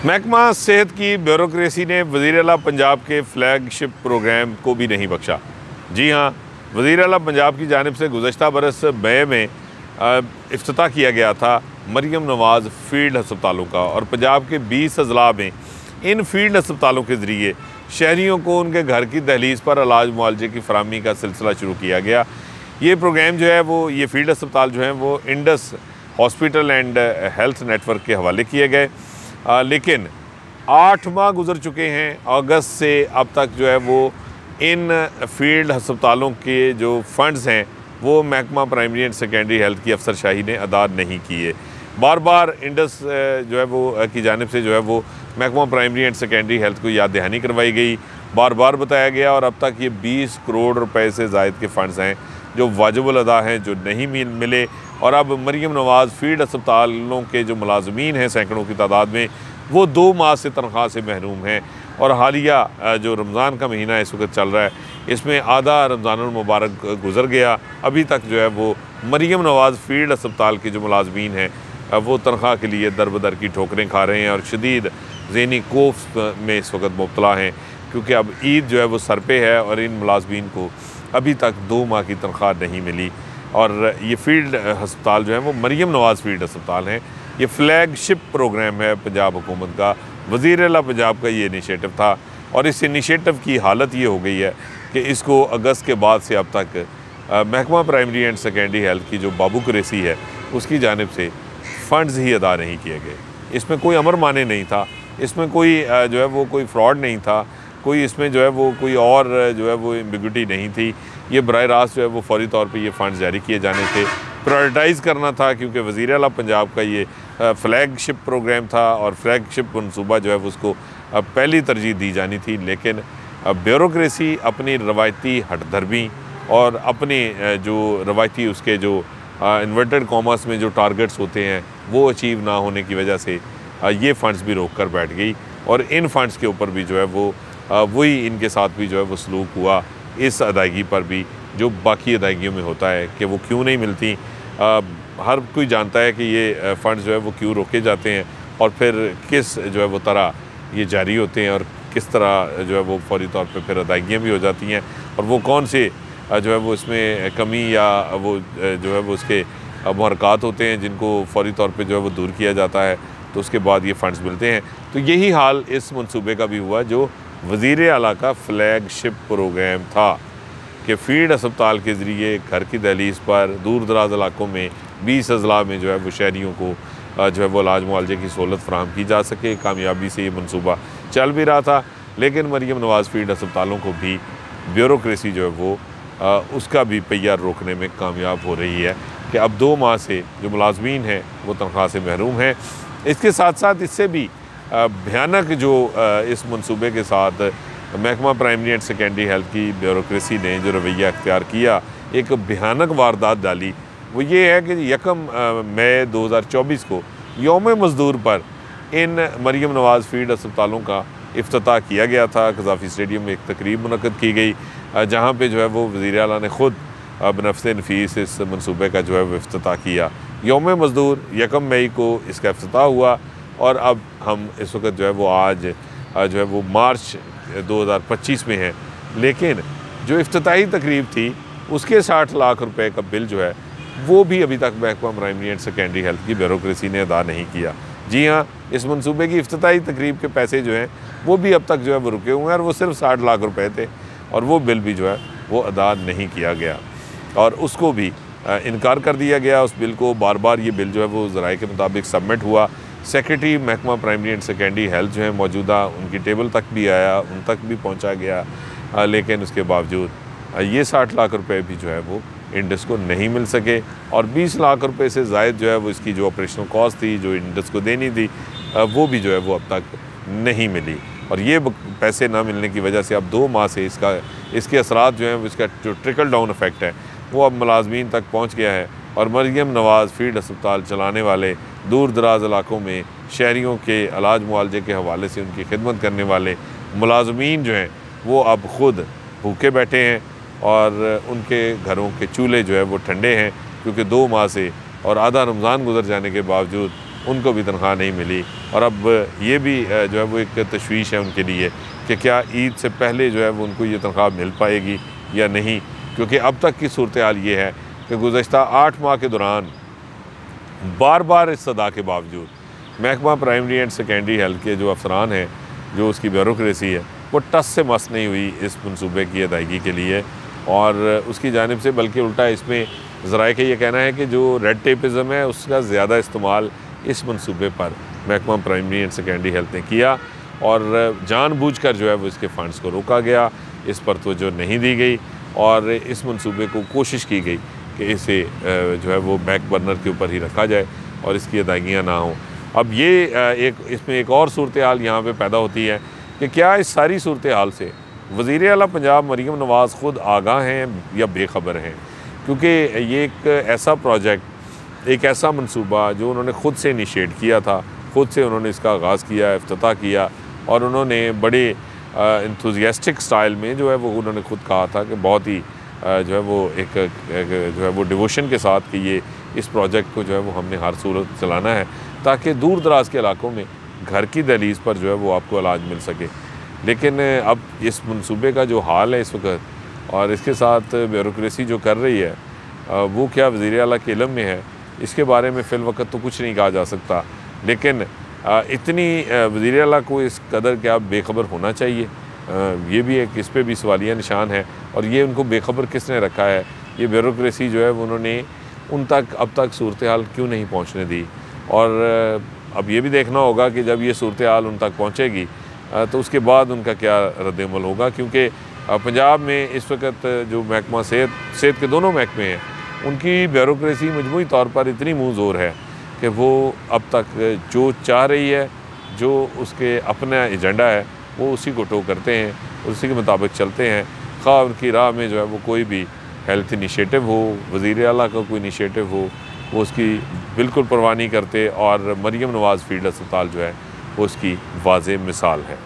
महकमा सेहत की ब्यूरोक्रेसी ने वज़ीर आला पंजाब के फ्लैगशिप प्रोग्राम को भी नहीं बख्शा। जी हाँ, वज़ीर आला पंजाब की जानिब से गुज़श्ता बरस मई में इफ्तिताह किया गया था मरियम नवाज़ फील्ड हस्पतालों का, और पंजाब के 20 अजला में इन फील्ड हस्पतालों के ज़रिए शहरियों को उनके घर की दहलीज़ पर इलाज मुआलजे की फराहमी का सिलसिला शुरू किया गया। ये प्रोग्राम जो है वो ये फील्ड अस्पताल जो हैं वो Indus hospital and health network के हवाले किए गए। लेकिन 8 माह गुजर चुके हैं अगस्त से अब तक जो है वो इन फील्ड हस्पतालों के जो फंड्स हैं वो महकमा प्राइमरी एंड सेकेंडरी हेल्थ की अफसरशाही ने अदा नहीं किए। बार बार इंडस जो है वो की जानिब से जो है वो महकमा प्राइमरी एंड सेकेंडरी हेल्थ को याद दहानी करवाई गई, बार बार बताया गया, और अब तक ये 20 करोड़ रुपए से ज़ायद के फ़ंड्स हैं जो वाजिबुल अदा हैं, जो नहीं मिले। और अब मरियम नवाज़ फील्ड अस्पतालों के जो मुलाजमीन हैं सैकड़ों की तादाद में, वो 2 माह से तनख्वाह से महरूम हैं। और हालिया जो रमज़ान का महीना इस वक्त चल रहा है, इसमें आधा रमज़ानुल मुबारक गुज़र गया, अभी तक जो है वो मरियम नवाज़ फील्ड अस्पताल के जो मुलाजमीन हैं वो तनख्वाह के लिए दर बदर की ठोकरें खा रहे हैं और शदीद ज़हनी खौफ में इस वक्त मुब्तला हैं, क्योंकि अब ईद जो है वो सर पे है और इन मुलाजमीन को अभी तक 2 माह की तनख्वाह नहीं मिली। और ये फील्ड हस्पताल जो है वो मरियम नवाज़ फील्ड अस्पताल हैं। ये फ्लैगशिप प्रोग्राम है पंजाब हुकूमत का, वज़ीर आला पंजाब का ये इनिशिएटिव था, और इस इनिशिएटिव की हालत ये हो गई है कि इसको अगस्त के बाद से अब तक महकमा प्राइमरी एंड सेकेंडरी हेल्थ की जो बाबू कुरैशी है उसकी जानिब से फ़ंड्स ही अदा नहीं किए गए। इसमें कोई अमर माने नहीं था, इसमें कोई जो है वो कोई फ्रॉड नहीं था, कोई इसमें जो है वो कोई और जो है वो एम्बिग्यूटी नहीं थी। ये बराह रास्त जो है वो फौरी तौर पे ये फ़ंड्स जारी किए जाने थे, प्रायोरिटाइज़ करना था, क्योंकि वज़ीर आला पंजाब का ये फ्लैगशिप प्रोग्राम था और फ्लैगशिप मनसूबा जो है वो उसको पहली तरजीह दी जानी थी। लेकिन ब्यूरोक्रेसी अपनी रवायती हटधर्मी और अपने जो रवायती उसके जो इन्वर्टेड कॉमर्स में जो टारगेट्स होते हैं वो अचीव ना होने की वजह से ये फ़ंड्स भी रोक कर बैठ गई, और इन फ़ंड्स के ऊपर भी जो है वो वही इनके साथ भी जो है वो सलूक हुआ इस अदायगी पर भी जो बाकी अदायगियों में होता है कि वो क्यों नहीं मिलती। हर कोई जानता है कि ये फ़ंड्स जो है वो क्यों रोके जाते हैं और फिर किस जो है वो तरह ये जारी होते हैं और किस तरह जो है वो फौरी तौर पे फिर अदायगियाँ भी हो जाती हैं, और वो कौन से जो है वो इसमें कमी या वो जो है वो उसके मुहरक़ात होते हैं जिनको फौरी तौर पे जो है वो दूर किया जाता है, तो उसके बाद ये फ़ंड्स मिलते हैं। तो यही हाल इस मनसूबे का भी हुआ जो वज़ीर आला का फ्लैगशिप प्रोग्राम था कि फ़ील्ड अस्पताल के ज़रिए घर की दहलीज़ पर दूर दराज इलाकों में 20 अजला में जो है वो शहरियों को जो है वो इलाज मुआलजे की सहूलत फ़राहम की जा सके। कामयाबी से ये मनसूबा चल भी रहा था, लेकिन मरियम नवाज़ फील्ड अस्पतालों को भी ब्यूरोक्रेसी जो है वो उसका भी पहिया रोकने में कामयाब हो रही है कि अब 2 माह से जो मुलाजमीन हैं वो तनख्वाह से महरूम हैं। इसके साथ साथ इससे भी भयानक जो इस मनसूबे के साथ महकमा प्राइमरी एंड सेकेंडरी हेल्थ की ब्यूरोक्रेसी ने जो रवैया अख्तियार किया, एक भयानक वारदात डाली, वो ये है कि 1 मई 2024 को यौम मज़दूर पर इन मरियम नवाज़ फील्ड अस्पतालों का इफ्तिताह किया गया था। कज़ाफ़ी स्टेडियम में एक तकरीब मुनक़्क़द की गई जहाँ पे जो है वो वज़ीर आला ने ख़ुद बनफ़्से नफ़ीस इस मनसूबे का जो है वो इफ्तिताह किया। यौम मज़दूर 1 मई को इसका इफ्तिताह हुआ, और अब हम इस वक्त जो है वो आज जो है वो मार्च 2025 में है, लेकिन जो इफ्तिताही तकरीब थी उसके 60 लाख रुपए का बिल जो है वो भी अभी तक महकमा प्राइमरी एंड सेकेंडरी हेल्थ की ब्यूरोक्रेसी ने अदा नहीं किया। जी हाँ, इस मनसूबे की इफ्तिताही तकरीब के पैसे जो हैं वो भी अब तक जो है वो रुके हुए हैं, और वो सिर्फ 60 लाख रुपए थे, और वो बिल भी जो है वो अदा नहीं किया गया और उसको भी इनकार कर दिया गया। उस बिल को बार बार ये बिल जो है वो ज़राए के मुताबिक सबमिट हुआ, सेक्रेटरी महकमा प्राइमरी एंड सेकेंडरी हेल्थ जो है मौजूदा उनकी टेबल तक भी आया, उन तक भी पहुंचा गया, लेकिन उसके बावजूद ये 60 लाख रुपए भी जो है वो इंडस को नहीं मिल सके, और 20 लाख रुपए से ज़ायद जो है वो इसकी जो ऑपरेशनल कॉस्ट थी जो इंडस को देनी थी वो भी जो है वो अब तक नहीं मिली। और ये पैसे ना मिलने की वजह से अब 2 माह से इसके असरात जो हैं इसका जो ट्रिकल डाउन इफ़ेक्ट है वो अब मुलाजमीन तक पहुँच गया है, और मरियम नवाज़ फील्ड अस्पताल चलाने वाले दूर दराज इलाकों में शहरियों के इलाज मुआलजे के हवाले से उनकी खिदमत करने वाले मुलाजमीन जो हैं वो अब ख़ुद भूखे बैठे हैं, और उनके घरों के चूल्हे जो है वो ठंडे हैं, क्योंकि 2 माह से और आधा रमज़ान गुजर जाने के बावजूद उनको भी तनख्वाह नहीं मिली। और अब ये भी जो है वो एक तशवीश है उनके लिए कि क्या ईद से पहले जो है वो उनको ये तनख्वाह मिल पाएगी या नहीं, क्योंकि अब तक की सूरत हाल ये है कि गुज़श्ता 8 माह के दौरान बार बार इस सदा के बावजूद महकमा प्राइमरी एंड सेकेंडरी हेल्थ के जो अफसरान हैं, जो उसकी ब्यूरोक्रेसी है, वो टस से मस नहीं हुई इस मनसूबे की अदायगी के लिए और उसकी जानिब से, बल्कि उल्टा इसमें ज़राए का ये कहना है कि जो रेड टेपिज़म है उसका ज़्यादा इस्तेमाल इस मनसूबे पर महकमा प्राइमरी एंड सेकेंडरी हेल्थ ने किया और जानबूझकर जो है वो इसके फ़ंड्स को रोका गया, इस पर तवज्जो नहीं दी गई और इस मनसूबे को कोशिश की गई कि इसे जो है वो बैक बर्नर के ऊपर ही रखा जाए और इसकी अदायगियाँ ना हों। अब ये इसमें एक और सूरत हाल यहाँ पे पैदा होती है कि क्या इस सारी सूरत हाल से वज़ीर आला पंजाब मरीम नवाज़ ख़ुद आगाह हैं या बेखबर हैं, क्योंकि ये एक ऐसा प्रोजेक्ट, एक ऐसा मनसूबा जो उन्होंने ख़ुद से इनिशिएट किया था, ख़ुद से उन्होंने इसका आगाज़ किया, इफ्तिताह किया और उन्होंने बड़े एंथुसियास्टिक स्टाइल में जो है वो उन्होंने ख़ुद कहा था कि बहुत ही जो है वो एक जो है वो डिवोशन के साथ कि ये इस प्रोजेक्ट को जो है वो हमने हर सूरत चलाना है ताकि दूर दराज के इलाकों में घर की दहलीज़ पर जो है वो आपको इलाज मिल सके। लेकिन अब इस मनसूबे का जो हाल है इस वक्त और इसके साथ ब्यूरोक्रेसी जो कर रही है वो क्या वज़ीर आला के इल्म में है, इसके बारे में फ़िल वक्त तो कुछ नहीं कहा जा सकता। लेकिन इतनी वज़ीर आला को इस कदर क्या बेखबर होना चाहिए, ये भी एक, इस पर भी सवालिया निशान है। और ये उनको बेखबर किसने रखा है, ये ब्यूरोक्रेसी जो है उन्होंने उन तक अब तक सूरत हाल क्यों नहीं पहुँचने दी। और अब ये भी देखना होगा कि जब ये सूरत हाल उन तक पहुँचेगी तो उसके बाद उनका क्या रद्द-ए-अमल होगा, क्योंकि पंजाब में इस वक्त जो महकमा सेहत के दोनों महकमे हैं उनकी ब्यूरोक्रेसी मजमूई तौर पर इतनी मुँह ज़ोर है कि वो अब तक जो चाह रही है, जो उसके अपना एजेंडा है, वो उसी को टो करते हैं, उसी के मुताबिक चलते हैं। ख़ाह उनकी राह में जो है वो कोई भी हेल्थ इनिशिएटिव हो, वज़ीर आला का कोई इनिशिएटिव हो, वो उसकी बिल्कुल परवाह नहीं करते और मरीम नवाज़ फील्ड अस्पताल जो है वो उसकी वाज़ेह मिसाल है।